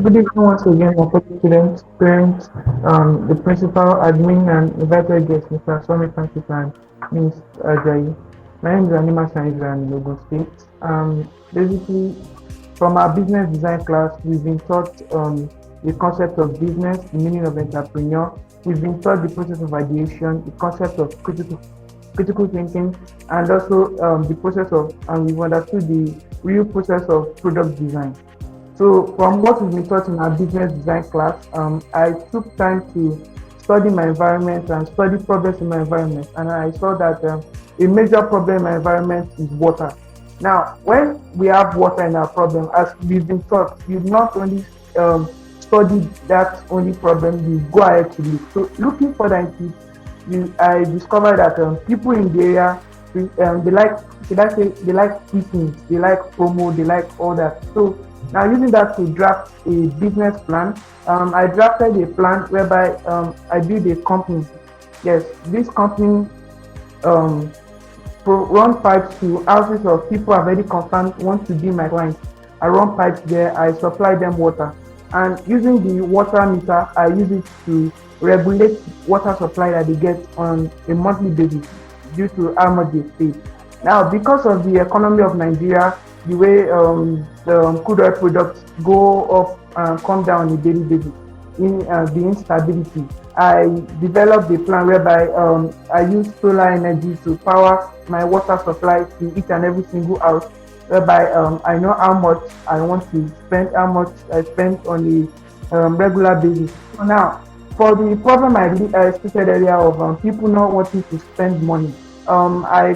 Good evening once again, my fellow students, parents, the principal, admin, and invited guests, Mr. Swami Francis and Ms. Ajayi. My name is Animashaun in Ogun State. Basically, from our business design class, we've been taught the concept of business, the meaning of entrepreneur. We've been taught the process of ideation, the concept of critical thinking, and also the process of, and we've understood the real process of product design. So from what we've been taught in our business design class, I took time to study my environment and study problems in my environment, and I saw that a major problem in my environment is water. Now, when we have water in our problem, as we've been taught, you not only study that only problem, you go ahead to look. So looking further into it, I discovered that people in the area, they like, should I say, they like free things, they like promo, they like all that. So now, using that to draft a business plan, I drafted a plan whereby I built a company. Yes, this company run pipes to houses of people I've already confirmed want to be my clients. I run pipes there, I supply them water. And using the water meter, I use it to regulate water supply that they get on a monthly basis due to how much they pay. Now, because of the economy of Nigeria, the way the crude oil products go up and come down on a daily basis, in the instability, I developed a plan whereby I use solar energy to power my water supply to each and every single house, whereby I know how much I want to spend, how much I spend on a regular basis. So now, for the problem I stated earlier of people not wanting to spend money, I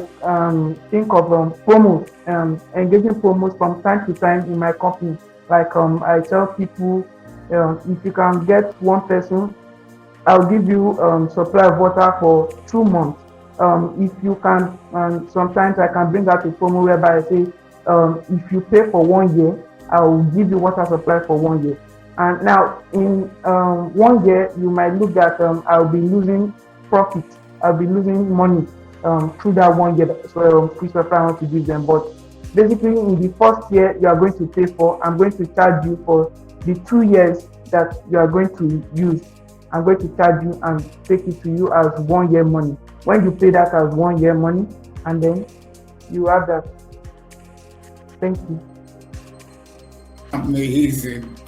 think of promos, engaging promos from time to time in my company. Like I tell people, if you can get one person, I'll give you supply of water for 2 months. If you can, and sometimes I can bring out a promo whereby I say, if you pay for 1 year, I will give you water supply for 1 year. And now in 1 year, you might look at I'll be losing profit, I'll be losing money through that 1 year free supply I want to give them. But basically in the first year you are going to pay for, I'm going to charge you for the 2 years that you are going to use. I'm going to charge you and take it to you as 1 year money. When you pay that as 1 year money, and then you have that. Thank you. Amazing.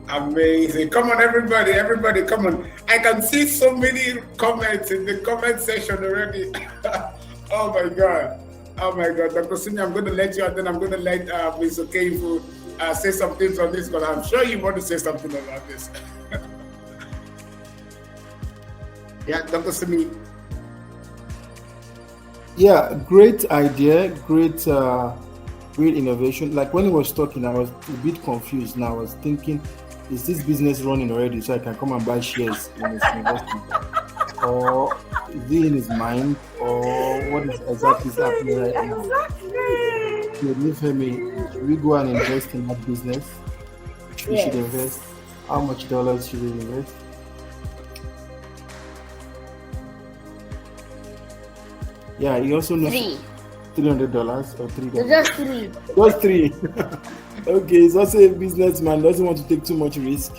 Amazing. Come on, everybody, come on. I can see so many comments in the comment section already. Oh my God. Dr. Sumi, I'm going to let you, and then I'm going to let Ms. Okeifu say some things on this, because I'm sure you want to say something about this. Yeah, Dr. Sumi. Yeah, great idea, great real innovation. Like when he was talking, I was a bit confused. Now I was thinking, is this business running already so I can come and buy shares in his investment? Or is it in his mind? Or what is exactly happening right now? So, Nifemi, should we go and invest in that business? We should invest. How much dollars should we invest? Yeah, he also knows $300 or $3. Just three. Just three. Okay, he's also a businessman, doesn't want to take too much risk.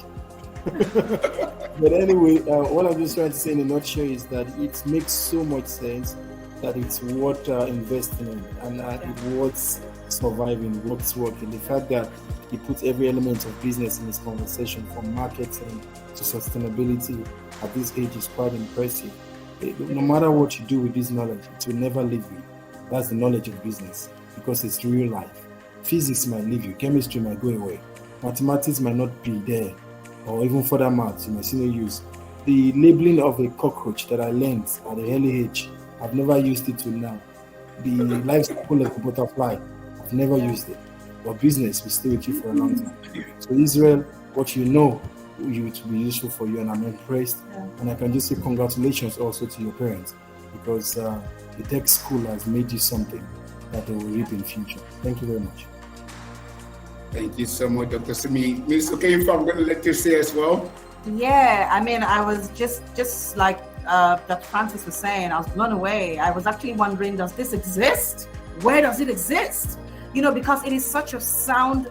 But anyway, what I'm just trying to say in a nutshell is that it makes so much sense that it's worth investing in, and it's worth surviving, worth working. The fact that he puts every element of business in his conversation, from marketing to sustainability at this age, is quite impressive. No matter what you do with this knowledge, it will never leave you. That's the knowledge of business, because it's real life. Physics might leave you, chemistry might go away, mathematics might not be there, or even further maths you might still use. The labeling of a cockroach that I learned at the early age, I've never used it till now. The life cycle of a butterfly, I've never used it. But business will stay with you for a long time. So Israel, what you know, it will be useful for you, and I'm impressed. And I can just say congratulations also to your parents, because the tech school has made you something that they will reap in the future. Thank you very much. Thank you so much, Dr. Sumi. Ms. Okeifu, I'm going to let you say as well. Yeah, I mean, I was just like Dr. Francis was saying, I was blown away. I was actually wondering, does this exist? Where does it exist? Because it is such a sound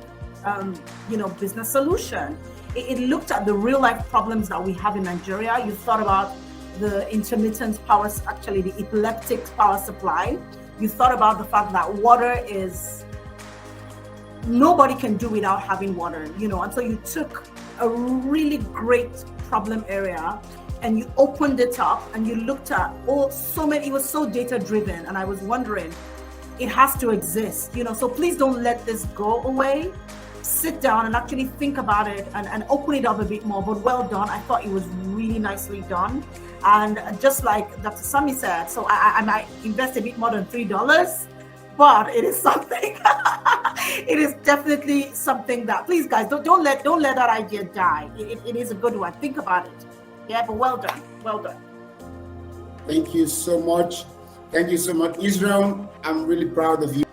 business solution. It looked at the real life problems that we have in Nigeria. You thought about the intermittent power, actually the epileptic power supply. You thought about the fact that water is, nobody can do without having water, and so you took a really great problem area and you opened it up and you looked at it was so data driven, and I was wondering, it has to exist, so please don't let this go away. Sit down and actually think about it and open it up a bit more. But well done. I thought it was really nicely done. And just like Dr. Sami said, so I might invest a bit more than $3, but it is something. It is definitely something that, please guys, don't let that idea die. It is a good one. Think about it. Yeah, but well done. Well done. Thank you so much. Thank you so much, Israel. I'm really proud of you.